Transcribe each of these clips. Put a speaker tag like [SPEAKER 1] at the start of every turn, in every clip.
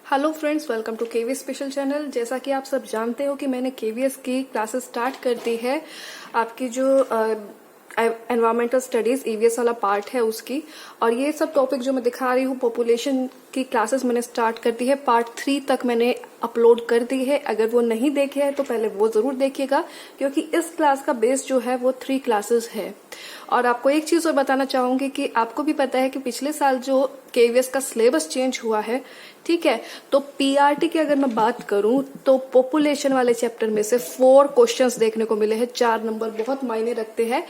[SPEAKER 1] Hello friends, welcome to KVS special channel. जैसा कि आप सब जानते हो कि मैंने केवीएस की क्लासेस स्टार्ट कर दी है। आपकी जो एनवायरमेंटल स्टडीज ईवीएस वाला पार्ट है उसकी, और ये सब टॉपिक जो मैं दिखा रही हूँ पॉपुलेशन की क्लासेस मैंने स्टार्ट कर दी है। पार्ट 3 तक मैंने अपलोड कर दी है। अगर वो नहीं देखे है तो पहले वो जरूर देखिएगा, क्योंकि इस क्लास का बेस जो है वो 3 क्लासेस है। और आपको एक चीज और बताना चाहूंगी कि आपको भी पता है कि पिछले साल जो केवीएस का सिलेबस चेंज हुआ है, ठीक है, तो पीआरटी की अगर मैं बात करूं तो पॉपुलेशन वाले चैप्टर में से 4 क्वेश्चंस देखने को मिले हैं। 4 नंबर बहुत मायने रखते हैं।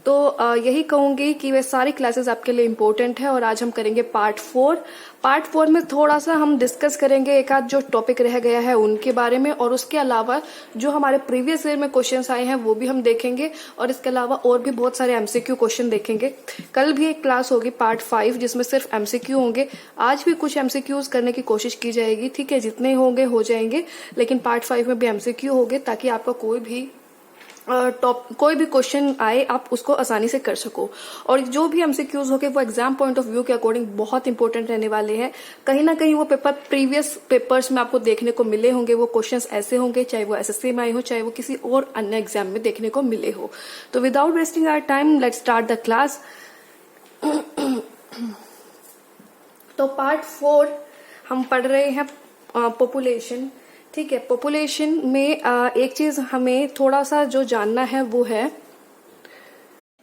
[SPEAKER 1] तो यही कहूंगी कि वे सारी क्लासेस आपके लिए इम्पोर्टेंट है। और आज हम करेंगे पार्ट 4। पार्ट 4 में थोड़ा सा हम डिस्कस करेंगे एक आध जो टॉपिक रह गया है उनके बारे में, और उसके अलावा जो हमारे प्रीवियस ईयर में क्वेश्चंस आए हैं वो भी हम देखेंगे। और इसके अलावा और भी बहुत सारे एमसीक्यू क्वेश्चन देखेंगे। कल भी एक क्लास होगी पार्ट 5 जिसमें सिर्फ एमसीक्यू होंगे। आज भी कुछ एमसीक्यूज करने की कोशिश की जाएगी, ठीक है, जितने होंगे हो जाएंगे, लेकिन पार्ट 5 में भी एमसीक्यू होंगे ताकि आपका कोई भी क्वेश्चन आए आप उसको आसानी से कर सको। और जो भी एमसीक्यूज होंगे वो एग्जाम पॉइंट ऑफ व्यू के अकॉर्डिंग बहुत इंपॉर्टेंट रहने वाले हैं। कहीं ना कहीं वो पेपर प्रीवियस पेपर्स में आपको देखने को मिले होंगे। वो क्वेश्चंस ऐसे होंगे, चाहे वो एसएससी में आए हो, चाहे वो किसी और अन्य एग्जाम में देखने को मिले हो। तो without wasting our time let's start the class. तो पार्ट 4 हम पढ़ रहे हैं पॉपुलेशन, ठीक है। पॉपुलेशन में एक चीज हमें थोड़ा सा जो जानना है वो है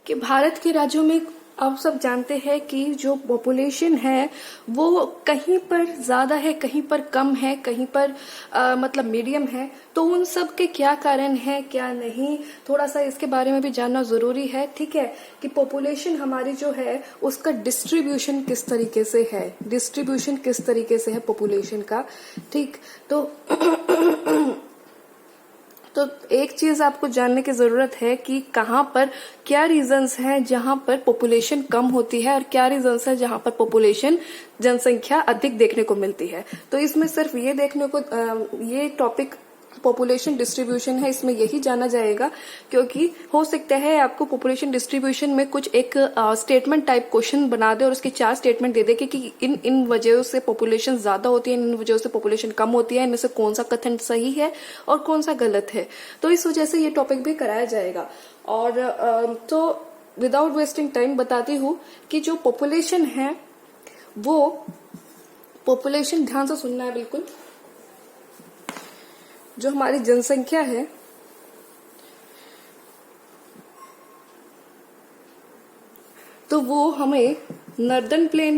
[SPEAKER 1] कि भारत के राज्यों में आप सब जानते हैं कि जो पॉपुलेशन है वो कहीं पर ज्यादा है, कहीं पर कम है, कहीं पर मतलब मीडियम है। तो उन सब के क्या कारण है, क्या नहीं, थोड़ा सा इसके बारे में भी जानना जरूरी है, ठीक है। कि पॉपुलेशन हमारी जो है उसका डिस्ट्रीब्यूशन किस तरीके से है, डिस्ट्रीब्यूशन किस तरीके से है पॉपुलेशन का, ठीक। तो एक चीज आपको जानने की जरूरत है कि कहाँ पर क्या रीजंस हैं जहां पर पॉपुलेशन कम होती है और क्या रीजंस है जहां पर पॉपुलेशन जनसंख्या अधिक देखने को मिलती है। तो इसमें सिर्फ ये देखने को ये टॉपिक पॉपुलेशन डिस्ट्रीब्यूशन है, इसमें यही जाना जाएगा। क्योंकि हो सकता है आपको पॉपुलेशन डिस्ट्रीब्यूशन में कुछ एक स्टेटमेंट टाइप क्वेश्चन बना दे और उसके 4 स्टेटमेंट दे दे कि इन इन वजहों से पॉपुलेशन ज्यादा होती है, इन वजहों से पॉपुलेशन कम होती है, इनमें से कौन सा कथन सही है और कौन सा गलत है। तो इस वजह से ये टॉपिक भी कराया जाएगा। और तो विदाउट वेस्टिंग टाइम बताती हूँ कि जो पॉपुलेशन है वो पॉपुलेशन, ध्यान से सुनना है बिल्कुल, जो हमारी जनसंख्या है तो वो हमें नॉर्दर्न प्लेन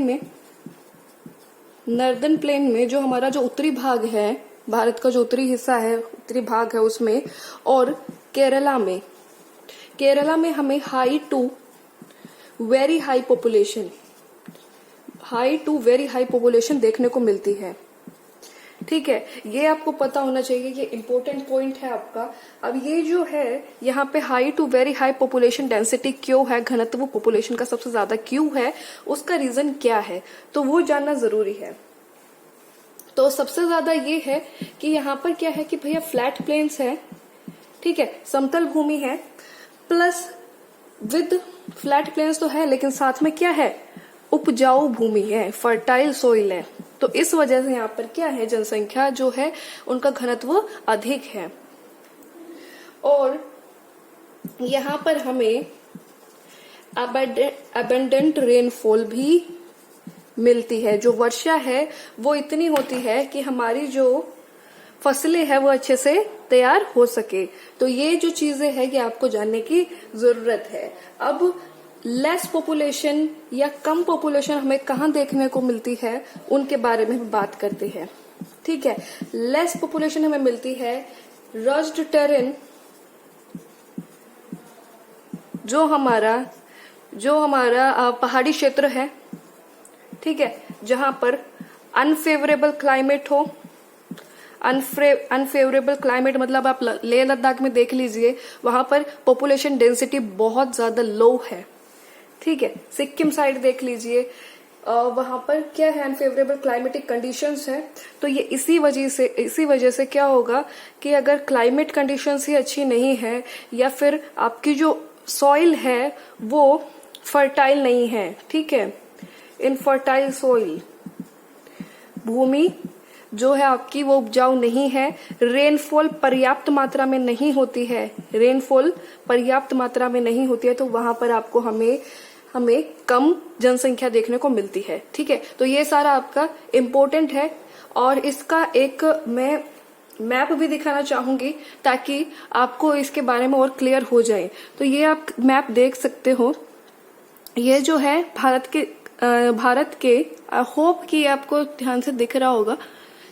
[SPEAKER 1] में जो हमारा जो उत्तरी भाग है, भारत का जो उत्तरी हिस्सा है, उत्तरी भाग है उसमें, और केरला में हमें high to very high population देखने को मिलती है, ठीक है। ये आपको पता होना चाहिए, ये इंपॉर्टेंट पॉइंट है आपका। अब ये जो है यहाँ पे high to very high population density क्यों है, घनत्व पॉपुलेशन का सबसे ज्यादा क्यों है, उसका रीजन क्या है, तो वो जानना जरूरी है। तो सबसे ज्यादा ये है कि यहाँ पर क्या है कि भैया फ्लैट प्लेन्स है, ठीक है, समतल भूमि है, प्लस विद फ्लैट प्लेन्स तो है लेकिन साथ में क्या है, उपजाऊ भूमि है, फर्टाइल सोइल है। तो इस वजह से यहाँ पर क्या है, जनसंख्या जो है उनका घनत्व अधिक है। और यहाँ पर हमें अबंडेंट रेनफॉल भी मिलती है। जो वर्षा है वो इतनी होती है कि हमारी जो फसलें हैं वो अच्छे से तैयार हो सके। तो ये जो चीजें हैं ये आपको जानने की जरूरत है। अब लेस पॉपुलेशन या कम पॉपुलेशन हमें कहाँ देखने को मिलती है उनके बारे में बात करते हैं, ठीक है। लेस पॉपुलेशन हमें मिलती है रज्ड टेरेन, जो हमारा पहाड़ी क्षेत्र है, ठीक है, जहां पर अनफेवरेबल क्लाइमेट हो। अनफेवरेबल क्लाइमेट मतलब आप लेह लद्दाख में देख लीजिए, वहां पर पॉपुलेशन डेंसिटी बहुत ज्यादा लो है, ठीक है। सिक्किम साइड देख लीजिए, वहां पर क्या है, अनफेवरेबल क्लाइमेटिक कंडीशंस है। तो ये इसी वजह से क्या होगा कि अगर क्लाइमेट कंडीशंस ही अच्छी नहीं है या फिर आपकी जो सॉइल है वो फर्टाइल नहीं है, ठीक है, इनफर्टाइल सॉइल, भूमि जो है आपकी वो उपजाऊ नहीं है, रेनफॉल पर्याप्त मात्रा में नहीं होती है, रेनफॉल पर्याप्त मात्रा में नहीं होती है, तो वहां पर आपको हमें कम जनसंख्या देखने को मिलती है। ठीक है, तो ये सारा आपका इम्पोर्टेंट है। और इसका एक मैं मैप भी दिखाना चाहूंगी ताकि आपको इसके बारे में और क्लियर हो जाए। तो ये आप मैप देख सकते हो, ये जो है भारत के होप कि आपको ध्यान से दिख रहा होगा।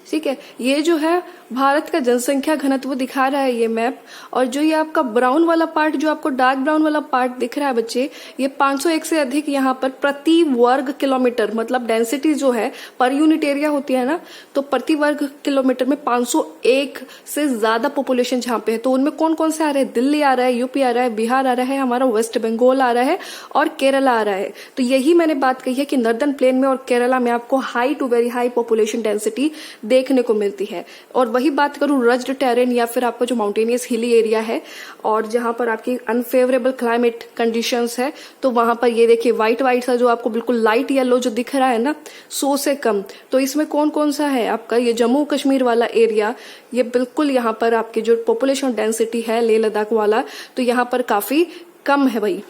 [SPEAKER 1] ठीक है, ये जो है भारत का जनसंख्या घनत्व दिखा रहा है ये मैप। और जो ये आपका ब्राउन वाला पार्ट, जो आपको डार्क ब्राउन वाला पार्ट दिख रहा है बच्चे, ये 501 से अधिक यहाँ पर प्रति वर्ग किलोमीटर, मतलब डेंसिटी जो है पर यूनिट एरिया होती है ना, तो प्रति वर्ग किलोमीटर में 501 से ज्यादा पॉपुलेशन जहाँ पे है। तो उनमें कौन कौन से आ रहे हैं? दिल्ली आ रहा है, यूपी आ रहा है, बिहार आ रहा है, हमारा वेस्ट बंगाल आ रहा है और केरला आ रहा है। तो यही मैंने बात कही है कि नॉर्दर्न प्लेन में और केरला में आपको high to very high population density देखने को मिलती है। और वही बात करूं रज्ड टेरेन या फिर आपका जो माउंटेनियस हिली एरिया है और जहां पर आपकी अनफेवरेबल क्लाइमेट कंडीशंस है, तो वहां पर ये देखिए व्हाइट व्हाइट सा जो आपको बिल्कुल लाइट येलो जो दिख रहा है ना, 100 से कम, तो इसमें कौन कौन सा है आपका? ये जम्मू कश्मीर वाला एरिया, ये बिल्कुल यहाँ पर आपकी जो पॉपुलेशन डेंसिटी है लेह लद्दाख वाला, तो यहाँ पर काफी कम है भाई।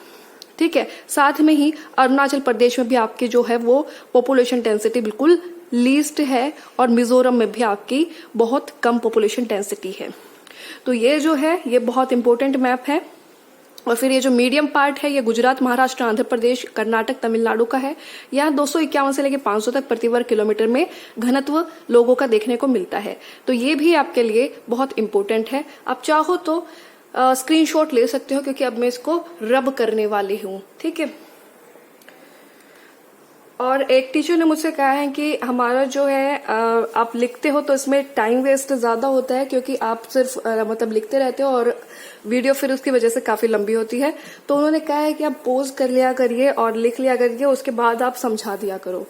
[SPEAKER 1] ठीक है, साथ में ही अरुणाचल प्रदेश में भी आपकी जो है वो पॉपुलेशन डेंसिटी बिल्कुल लीस्ट है और मिजोरम में भी आपकी बहुत कम पॉपुलेशन डेंसिटी है। तो ये जो है ये बहुत इंपॉर्टेंट मैप है। और फिर ये जो मीडियम पार्ट है ये गुजरात, महाराष्ट्र, आंध्र प्रदेश, कर्नाटक, तमिलनाडु का है। यहाँ 251 से लेकर 500 तक प्रति वर्ग किलोमीटर में घनत्व लोगों का देखने को मिलता है। तो ये भी आपके लिए बहुत इंपॉर्टेंट है। आप चाहो तो स्क्रीनशॉट ले सकते हो क्योंकि अब मैं इसको रब करने वाली हूँ। ठीक है, और एक टीचर ने मुझसे कहा है कि हमारा जो है आप लिखते हो तो इसमें टाइम वेस्ट ज्यादा होता है क्योंकि आप सिर्फ मतलब लिखते रहते हो और वीडियो फिर उसकी वजह से काफी लंबी होती है। तो उन्होंने कहा है कि आप पॉज कर लिया करिए और लिख लिया करिए, उसके बाद आप समझा दिया करो।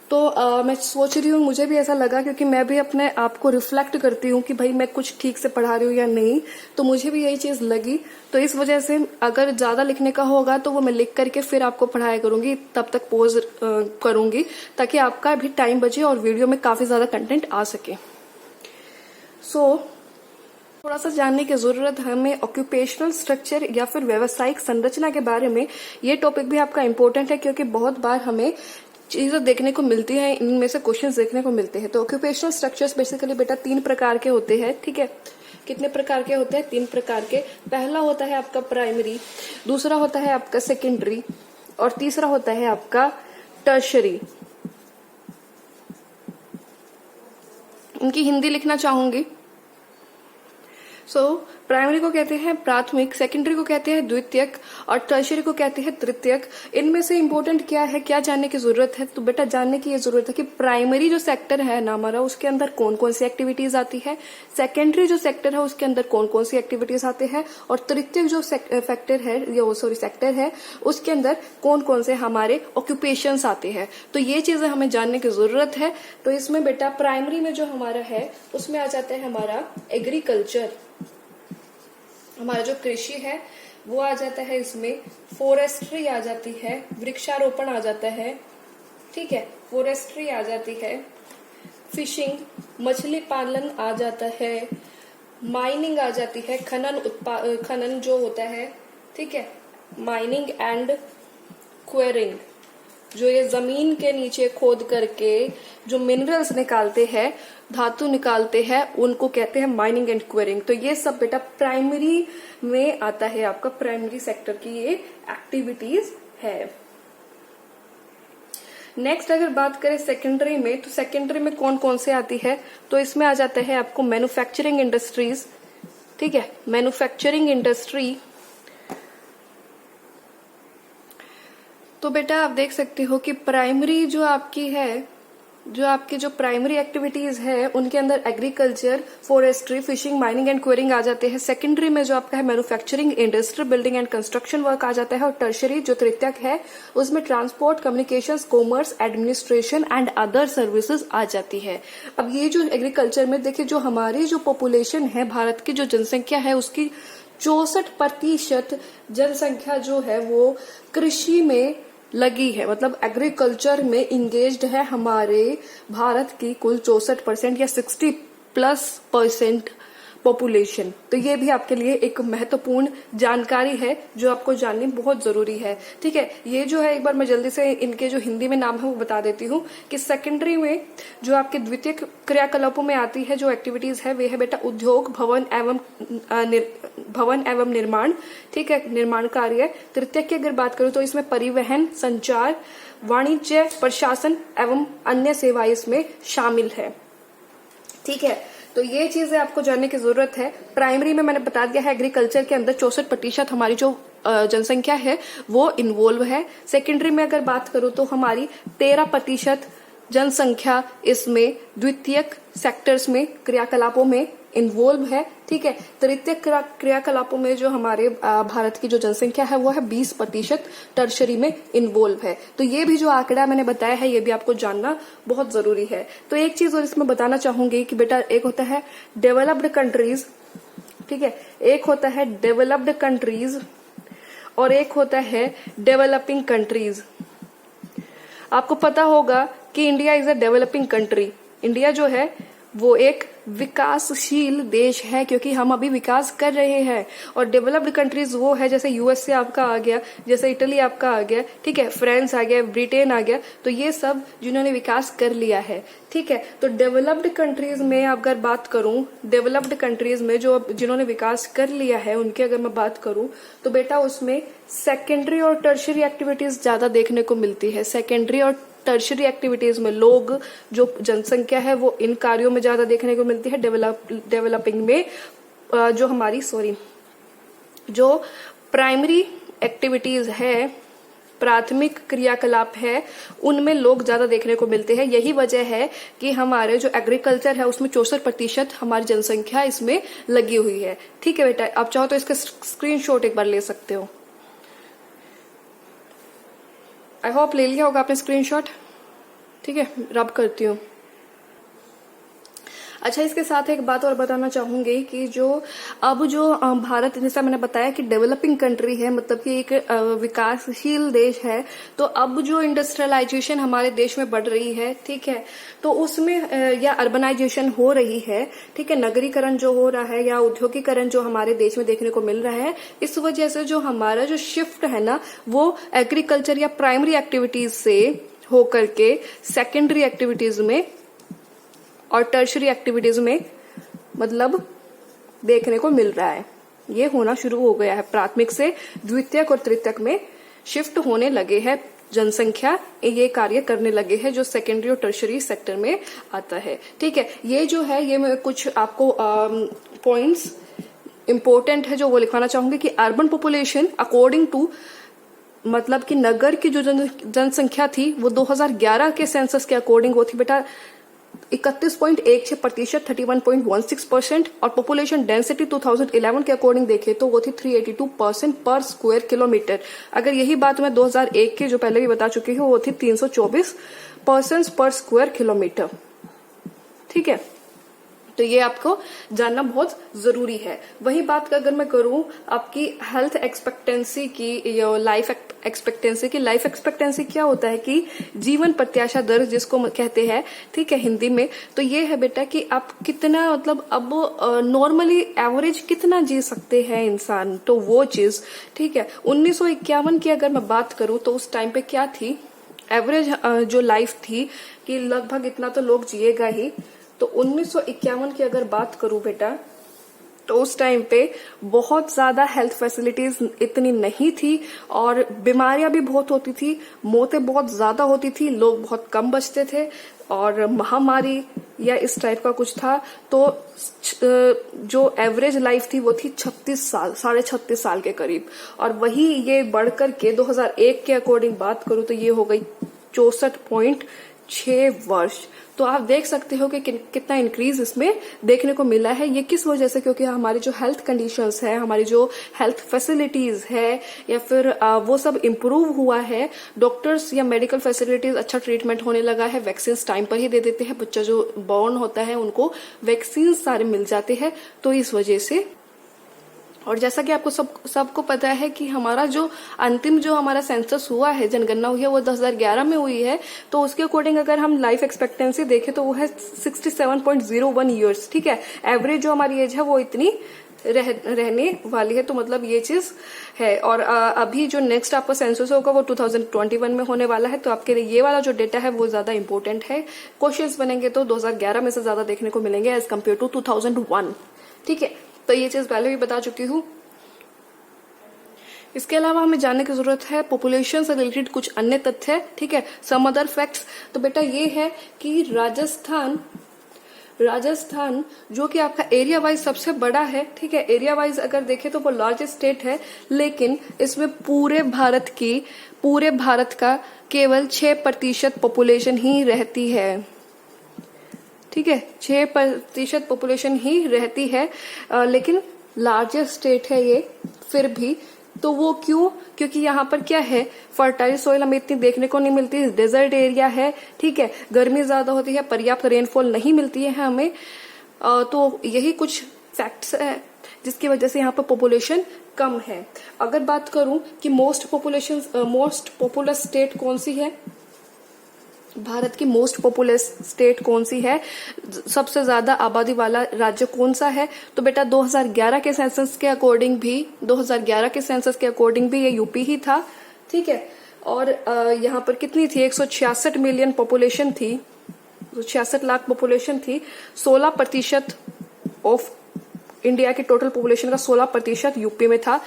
[SPEAKER 1] तो मैं सोच रही हूँ, मुझे भी ऐसा लगा क्योंकि मैं भी अपने आप को रिफ्लेक्ट करती हूँ कि भाई मैं कुछ ठीक से पढ़ा रही हूँ या नहीं, तो मुझे भी यही चीज लगी। तो इस वजह से अगर ज्यादा लिखने का होगा तो वो मैं लिख करके फिर आपको पढ़ाया करूंगी, तब तक पॉज करूंगी ताकि आपका भी टाइम बचे और वीडियो में काफी ज्यादा कंटेंट आ सके। थोड़ा सा जानने की जरूरत है हमें ऑक्यूपेशनल स्ट्रक्चर या फिर व्यावसायिक संरचना के बारे में। ये टॉपिक भी आपका इम्पोर्टेंट है क्योंकि बहुत बार हमें चीजें देखने को मिलती है, इनमें से क्वेश्चंस देखने को मिलते हैं। तो ऑक्यूपेशनल स्ट्रक्चर्स बेसिकली बेटा 3 प्रकार के होते हैं। ठीक है, कितने प्रकार के होते हैं? 3 प्रकार के। पहला होता है आपका प्राइमरी, दूसरा होता है आपका सेकेंडरी और तीसरा होता है आपका टर्शरी। इनकी हिंदी लिखना चाहूंगी। प्राइमरी को कहते हैं प्राथमिक, सेकेंडरी को कहते हैं द्वितीयक और टर्शरी को कहते हैं तृतीयक। इनमें से इंपॉर्टेंट क्या है, क्या जानने की जरूरत है? तो बेटा जानने की ये जरूरत है कि प्राइमरी जो सेक्टर है ना हमारा, उसके अंदर कौन कौन सी एक्टिविटीज आती है, सेकेंडरी जो सेक्टर है उसके अंदर कौन कौन सी एक्टिविटीज आती है, और तृतीयक जो सेक्टर है उसके अंदर कौन कौन से हमारे ऑक्यूपेशंस आते हैं। तो ये चीजें हमें जानने की जरूरत है। तो इसमें बेटा प्राइमरी में जो हमारा है उसमें आ जाता है हमारा एग्रीकल्चर, हमारा जो कृषि है वो आ जाता है, इसमें फॉरेस्ट्री आ जाती है, वृक्षारोपण आ जाता है। ठीक है, फॉरेस्ट्री आ जाती है, फिशिंग मछली पालन आ जाता है, माइनिंग आ जाती है, खनन जो होता है। ठीक है, माइनिंग एंड क्वेरिंग, जो ये जमीन के नीचे खोद करके जो मिनरल्स निकालते हैं, धातु निकालते हैं, उनको कहते हैं माइनिंग एंड क्वेरिंग। तो ये सब बेटा प्राइमरी में आता है, आपका प्राइमरी सेक्टर की ये एक्टिविटीज है। नेक्स्ट अगर बात करें सेकेंडरी में, तो सेकेंडरी में कौन कौन से आती है? तो इसमें आ जाता है आपको मैन्युफैक्चरिंग इंडस्ट्रीज। ठीक है, मैन्युफैक्चरिंग इंडस्ट्री। तो बेटा आप देख सकते हो कि प्राइमरी जो आपकी है, जो प्राइमरी एक्टिविटीज है उनके अंदर agriculture, forestry, fishing, mining and quarrying आ जाते हैं। सेकेंडरी में जो आपका है manufacturing, industry, building and construction work आ जाता है। और टर्शरी जो तृतीयक है उसमें transport, communications, commerce, administration and other services आ जाती है। अब ये जो एग्रीकल्चर में देखिए, जो हमारी जो पॉपुलेशन है, भारत की जो जनसंख्या है उसकी 64% जनसंख्या जो है वो कृषि में लगी है, मतलब एग्रीकल्चर में इंगेज्ड है हमारे भारत की कुल 64% या 60+% पॉपुलेशन। तो ये भी आपके लिए एक महत्वपूर्ण जानकारी है जो आपको जाननी बहुत जरूरी है। ठीक है, ये जो है एक बार मैं जल्दी से इनके जो हिंदी में नाम है वो बता देती हूँ कि सेकेंडरी में जो आपके द्वितीय क्रियाकलापों में आती है जो एक्टिविटीज है वे है बेटा उद्योग, भवन एवं निर्माण। ठीक है, निर्माण कार्य। तृतीय की अगर बात करूं तो इसमें परिवहन, संचार, वाणिज्य, प्रशासन एवं अन्य सेवाएं इसमें शामिल है। ठीक है, तो ये चीजें आपको जानने की जरूरत है। प्राइमरी में मैंने बता दिया है एग्रीकल्चर के अंदर 64% हमारी जो जनसंख्या है वो इन्वॉल्व है। सेकेंडरी में अगर बात करूं तो हमारी 13% जनसंख्या इसमें द्वितीयक सेक्टर्स में क्रियाकलापों में इन्वॉल्व है। ठीक है, तृतीय क्रियाकलापों में जो हमारे भारत की जो जनसंख्या है वो है 20% टर्शरी में इन्वॉल्व है। तो ये भी जो आंकड़ा मैंने बताया है ये भी आपको जानना बहुत जरूरी है। तो एक चीज और इसमें बताना चाहूंगी कि बेटा एक होता है डेवलप्ड कंट्रीज, ठीक है, एक होता है डेवलप्ड कंट्रीज और एक होता है डेवलपिंग कंट्रीज। आपको पता होगा कि India is a developing country. India जो है वो एक विकासशील देश है क्योंकि हम अभी विकास कर रहे हैं। और डेवलप्ड कंट्रीज वो है जैसे यूएसए आपका आ गया, जैसे इटली आपका आ गया, ठीक है, फ्रांस आ गया, ब्रिटेन आ गया, तो ये सब जिन्होंने विकास कर लिया है। ठीक है, तो डेवलप्ड कंट्रीज में अगर बात करूं, डेवलप्ड कंट्रीज में जो जिन्होंने विकास कर लिया है उनकी अगर मैं बात करूं तो बेटा उसमें सेकेंडरी और टर्शरी एक्टिविटीज ज्यादा देखने को मिलती है। सेकेंडरी और टर्शरी एक्टिविटीज में लोग जो जनसंख्या है वो इन कार्यों में ज्यादा देखने को मिलती है। डेवलपिंग में जो प्राइमरी एक्टिविटीज है, प्राथमिक क्रियाकलाप है, उनमें लोग ज्यादा देखने को मिलते हैं। यही वजह है कि हमारे जो एग्रीकल्चर है उसमें 64% हमारी जनसंख्या इसमें लगी हुई है। ठीक है बेटा, आप चाहो तो इसका स्क्रीनशॉट एक बार ले सकते हो। आई होप ले लिया होगा आपने स्क्रीनशॉट। ठीक है, रब करती हूँ। अच्छा, इसके साथ एक बात और बताना चाहूंगी कि जो भारत जैसा मैंने बताया कि डेवलपिंग कंट्री है, मतलब कि एक विकासशील देश है, तो अब जो इंडस्ट्रियलाइजेशन हमारे देश में बढ़ रही है, ठीक है, तो उसमें या अर्बनाइजेशन हो रही है, ठीक है, नगरीकरण जो हो रहा है या औद्योगिकरण जो हमारे देश में देखने को मिल रहा है, इस वजह से जो हमारा जो शिफ्ट है ना वो एग्रीकल्चर या प्राइमरी एक्टिविटीज से होकर के सेकेंडरी एक्टिविटीज में और टर्शरी एक्टिविटीज में मतलब देखने को मिल रहा है। ये होना शुरू हो गया है, प्राथमिक से द्वितीयक और तृतीयक में शिफ्ट होने लगे हैं जनसंख्या, ये कार्य करने लगे हैं जो सेकेंडरी और टर्शरी सेक्टर में आता है। ठीक है, ये जो है ये मैं कुछ आपको पॉइंट्स इंपॉर्टेंट है जो वो लिखवाना चाहूंगी कि अर्बन पॉपुलेशन अकॉर्डिंग टू, मतलब कि नगर की जो जनसंख्या थी वो 2011 के सेंसस के अकॉर्डिंग वो थी बेटा 31.16%, 31.16%, और पॉपुलेशन डेंसिटी 2011 के अकॉर्डिंग देखे तो वो थी 382% पर स्क्वायर किलोमीटर। अगर यही बात मैं 2001 के जो पहले भी बता चुकी हूँ वो थी 324% पर स्क्वायर किलोमीटर। ठीक है, तो ये आपको जानना बहुत जरूरी है। वही बात अगर मैं करूं आपकी हेल्थ एक्सपेक्टेंसी की, लाइफ एक्सपेक्टेंसी क्या होता है कि जीवन प्रत्याशा दर जिसको कहते हैं, ठीक है, हिंदी में, तो ये है बेटा कि आप कितना मतलब अब नॉर्मली एवरेज कितना जी सकते हैं इंसान, तो वो चीज। ठीक है, 1951 की अगर मैं बात करूं तो उस टाइम पे क्या थी एवरेज जो लाइफ थी कि लगभग इतना तो लोग जिएगा ही। तो 1951 की अगर बात करूं बेटा तो उस टाइम पे बहुत ज्यादा हेल्थ फैसिलिटीज इतनी नहीं थी और बीमारियां भी बहुत होती थी, मौतें बहुत ज्यादा होती थी, लोग बहुत कम बचते थे और महामारी या इस टाइप का कुछ था। तो जो एवरेज लाइफ थी वो थी 36 साल, 36.5 साल के करीब। और वही ये बढ़कर के 2001 के अकॉर्डिंग बात करूं तो ये हो गई 64.6 वर्ष। तो आप देख सकते हो कि कितना इंक्रीज इसमें देखने को मिला है। ये किस वजह से, क्योंकि हमारी जो हेल्थ कंडीशंस है, हमारी जो हेल्थ फैसिलिटीज है या फिर वो सब इम्प्रूव हुआ है, डॉक्टर्स या मेडिकल फैसिलिटीज अच्छा ट्रीटमेंट होने लगा है, वैक्सीन टाइम पर ही दे देते हैं, बच्चा जो बॉर्न होता है उनको वैक्सीन सारे मिल जाते हैं। तो इस वजह से और जैसा कि आपको सबको पता है कि हमारा जो अंतिम जो हमारा सेंसस हुआ है, जनगणना हुई है, वो 2011 में हुई है। तो उसके अकॉर्डिंग अगर हम लाइफ एक्सपेक्टेंसी देखें तो वो है 67.01 ईयर्स। ठीक है, एवरेज जो हमारी एज है वो इतनी रहने वाली है। तो मतलब ये चीज है। और अभी जो नेक्स्ट आपका सेंसस होगा वो 2021 में होने वाला है। तो आपके लिए ये वाला जो डेटा है वो ज्यादा इंपॉर्टेंट है। क्वेश्चंस बनेंगे तो 2011 में से ज्यादा देखने को मिलेंगे एज कम्पेयर टू 2001। ठीक है, तो ये चीज पहले भी बता चुकी हूँ। इसके अलावा हमें जानने की जरूरत है पॉपुलेशन से रिलेटेड कुछ अन्य तथ्य। ठीक है, सम अदर फैक्ट्स। तो बेटा ये है कि राजस्थान जो कि आपका एरिया वाइज सबसे बड़ा है। ठीक है, एरिया वाइज अगर देखें तो वो लार्जेस्ट स्टेट है, लेकिन इसमें पूरे भारत का केवल 6% पॉपुलेशन ही रहती है। ठीक है, 6% पॉपुलेशन ही रहती है, लेकिन लार्जेस्ट स्टेट है ये फिर भी। तो वो क्यों? क्योंकि यहाँ पर क्या है, फर्टाइल सॉइल हमें इतनी देखने को नहीं मिलती, डेजर्ट एरिया है। ठीक है, गर्मी ज्यादा होती है, पर्याप्त रेनफॉल नहीं मिलती है हमें। तो यही कुछ फैक्ट्स है जिसकी वजह से यहाँ पर पॉपुलेशन कम है। अगर बात करूं कि मोस्ट पॉपुलस स्टेट कौन सी है, भारत की मोस्ट पॉपुलस स्टेट कौन सी है, सबसे ज्यादा आबादी वाला राज्य कौन सा है? तो बेटा 2011 के सेंसस के अकॉर्डिंग भी ये यूपी ही था। ठीक है, और यहाँ पर कितनी थी, 166 मिलियन पॉपुलेशन थी, 66 लाख पॉपुलेशन थी। 16% ऑफ इंडिया की टोटल पॉपुलेशन का 16% यूपी में था।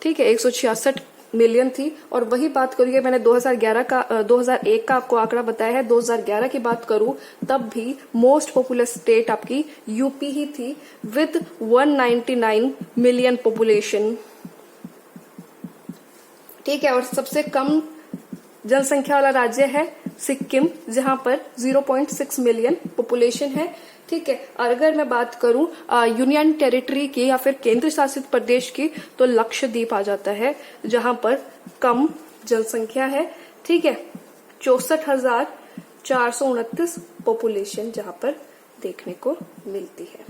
[SPEAKER 1] ठीक है, 166 मिलियन थी। और वही बात करिए, मैंने 2001 का आपको आंकड़ा बताया है। 2011 की बात करूं तब भी मोस्ट पॉपुलस स्टेट आपकी यूपी ही थी विद 199 मिलियन पॉपुलेशन। ठीक है, और सबसे कम जनसंख्या वाला राज्य है सिक्किम, जहां पर 0.6 मिलियन पॉपुलेशन है। ठीक है, और अगर मैं बात करूं यूनियन टेरिटरी की या फिर केंद्र शासित प्रदेश की, तो लक्षद्वीप आ जाता है, जहां पर कम जनसंख्या है। ठीक है, 64,429 पॉपुलेशन जहां पर देखने को मिलती है।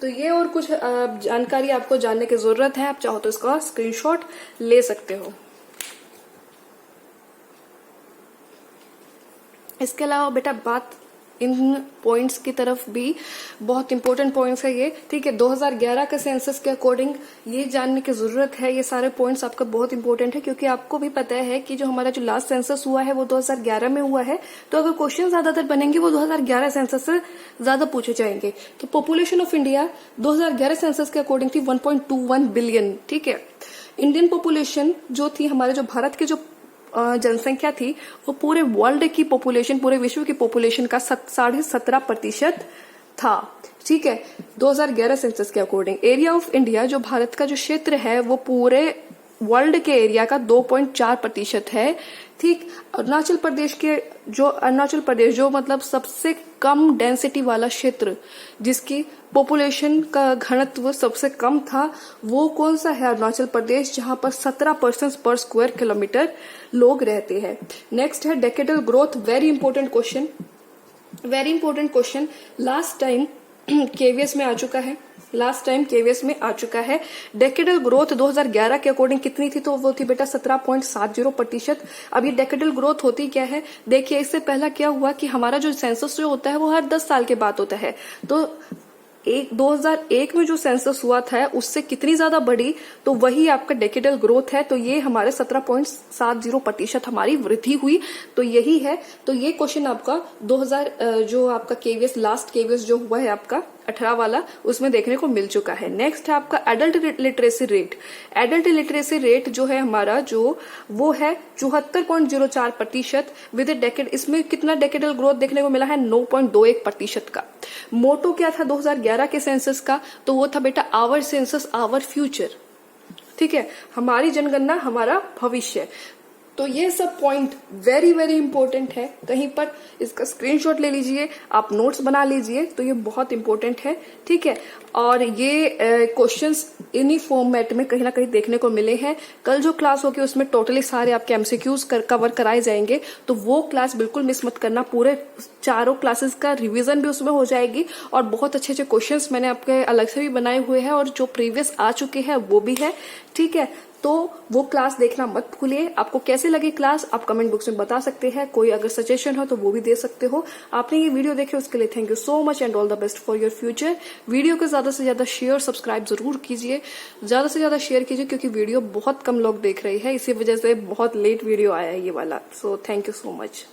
[SPEAKER 1] तो ये और कुछ जानकारी आपको जानने की जरूरत है, आप चाहो तो इसका स्क्रीनशॉट ले सकते हो। इसके अलावा बेटा बात इन पॉइंट्स की तरफ भी, बहुत इंपॉर्टेंट पॉइंट्स है ये। ठीक है, 2011 के सेंसस के अकॉर्डिंग ये जानने की जरूरत है, ये सारे पॉइंट्स आपका बहुत इंपॉर्टेंट है, क्योंकि आपको भी पता है कि जो हमारा जो लास्ट सेंसस हुआ है वो 2011 में हुआ है। तो अगर क्वेश्चन ज्यादातर बनेंगे वो 2011 सेंसस से ज्यादा पूछे जाएंगे। तो पॉपुलेशन ऑफ इंडिया 2011 सेंसस के अकॉर्डिंग थी 1.21 बिलियन। ठीक है, इंडियन पॉपुलेशन जो थी, हमारे जो भारत की जो जनसंख्या थी, वो पूरे वर्ल्ड की पॉपुलेशन, पूरे विश्व की पॉपुलेशन का 17.5% था। ठीक है, 2011 सेंसस के अकॉर्डिंग एरिया ऑफ इंडिया, जो भारत का जो क्षेत्र है, वो पूरे वर्ल्ड के एरिया का 2.4% है। ठीक, अरुणाचल प्रदेश जो मतलब सबसे कम डेंसिटी वाला क्षेत्र, जिसकी पॉपुलेशन का घनत्व सबसे कम था, वो कौन सा है? अरुणाचल प्रदेश, जहां पर 17% पर स्क्वायर किलोमीटर लोग रहते हैं। नेक्स्ट है decadal growth, very important question, last time KVS में आ चुका है। डेकेडल ग्रोथ 2011 के अकॉर्डिंग कितनी थी? तो वो थी बेटा 17.70%। अब ये डेकेडल ग्रोथ होती क्या है? देखिए, इससे पहला क्या हुआ कि हमारा जो सेंसस जो होता है वो हर 10 साल के बाद होता है। तो 2001 में जो सेंसस हुआ था उससे कितनी ज्यादा बढ़ी, तो वही आपका डेकेडल ग्रोथ है। तो ये हमारे 17.70% हमारी वृद्धि हुई। तो यही है। तो ये क्वेश्चन आपका 2000 जो आपका केवीएस, लास्ट केवीएस जो हुआ है आपका 18 वाला, उसमें देखने को मिल चुका है। नेक्स्ट है आपका एडल्ट लिटरेसी रेट जो है हमारा, जो वो है 74.04% विद डेकेड। इसमें कितना डेकेडल ग्रोथ देखने को मिला है? 9.21% का। मोटो क्या था 2011 के सेंसस का? तो वो था बेटा आवर सेंसस आवर फ्यूचर। ठीक है, हमारी जनगणना हमारा भविष्य। तो ये सब पॉइंट वेरी वेरी इंपॉर्टेंट है, कहीं पर इसका स्क्रीनशॉट ले लीजिए, आप नोट्स बना लीजिए, तो ये बहुत इंपॉर्टेंट है, ठीक है। और ये क्वेश्चंस इन्हीं फॉर्मेट में कहीं ना कहीं देखने को मिले हैं। कल जो क्लास होगी उसमें टोटली सारे आपके एमसीक्यूज कवर कराए जाएंगे, तो वो क्लास बिल्कुल मिस मत करना। पूरे चारों क्लासेस का रिवीजन भी उसमें हो जाएगी और बहुत अच्छे अच्छे क्वेश्चंस मैंने आपके अलग से भी बनाए हुए हैं और जो प्रीवियस आ चुके हैं वो भी है, ठीक है। तो वो क्लास देखना मत भूलिए। आपको कैसे लगी क्लास आप कमेंट बॉक्स में बता सकते हैं, कोई अगर सजेशन हो तो वो भी दे सकते हो। आपने ये वीडियो देखे उसके लिए thank you so much and all the best for your future. Video को ज्यादा से ज्यादा शेयर सब्सक्राइब जरूर कीजिए, ज्यादा से ज्यादा शेयर कीजिए, क्योंकि वीडियो बहुत कम लोग देख रहे हैं, इसी वजह से बहुत लेट वीडियो आया है ये वाला। So thank you so much.